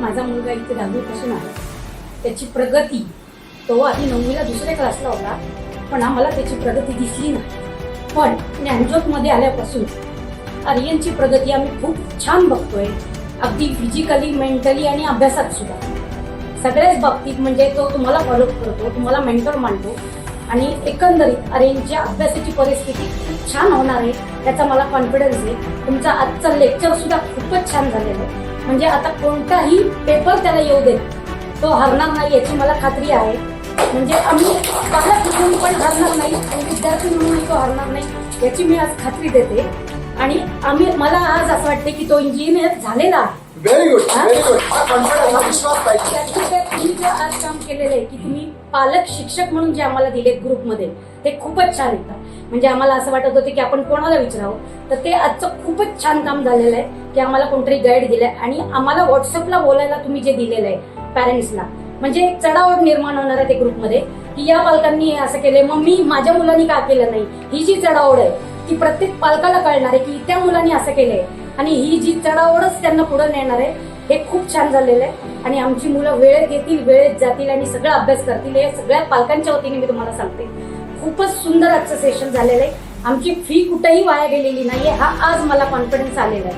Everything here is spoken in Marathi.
माझा मुलगा इथे 10वी पासून आहे. त्याची प्रगती, तो आधी 9वीला दुसऱ्या क्लासला होता, पण आम्हाला त्याची प्रगती दिसली नाही. पण ज्ञानज्योतमध्ये आल्यापासून आर्यनची प्रगती आम्ही खूप छान बघतोय. अगदी फिजिकली, मेंटली आणि अभ्यासात सुद्धा सगळ्याच बाबतीत. म्हणजे तो तुम्हाला फॉलो करतो, तुम्हाला मेंटर मानतो आणि एकंदरीत आर्यनच्या अभ्यासाची परिस्थिती खूप छान होणार आहे त्याचा मला कॉन्फिडन्स आहे. तुमचा आजचा लेक्चर सुद्धा खूपच छान झालेलं आहे. म्हणजे आता कोणताही पेपर त्याला येऊ देत, तो हरणार नाही याची मला खात्री आहे. म्हणजे आम्ही पालक म्हणून पण हरणार नाही आणि विद्यार्थी म्हणून तो हरणार नाही याची मी आज खात्री देते. आणि मला आज असं वाटते की तो इंजिनियर झालेला आहे. Very good, very good. Confidence, विश्वास पाहिजे. तुम्ही जे आज काम केलेलं आहे की तुम्ही पालक शिक्षक म्हणून जे आम्हाला दिले ग्रुपमध्ये, ते खूपच छान येतात. म्हणजे आम्हाला असं वाटत होतं की आपण कोणाला विचारावं, तर ते आजचं खूपच छान काम झालेलं आहे की आम्हाला कोणतरी गाईड दिलंय. आणि आम्हाला व्हॉट्सअपला बोलायला तुम्ही जे दिलेलं आहे पॅरेंट्सला, म्हणजे एक चढाओढ निर्माण होणार आहे ते ग्रुपमध्ये की या पालकांनी असं केलंय, मग मी माझ्या मुलांनी का केलं नाही. ही जी चढाओढ आहे ती प्रत्येक पालकाला कळणार आहे की त्या मुलांनी असं केलंय आणि ही जी चढाओढच त्यांना पुढे नेणार आहे. हे खूप छान झालेलं आहे आणि आमची मुलं वेळेत येतील, वेळेत जातील आणि सगळा अभ्यास करतील. हे सगळ्या पालकांच्या वतीने मी तुम्हाला सांगते. खूपच सुंदर आजचं सेशन झालेलं आहे. आमची फी कुठेही वाया गेलेली नाहीये, हा आज मला कॉन्फिडन्स आलेला आहे.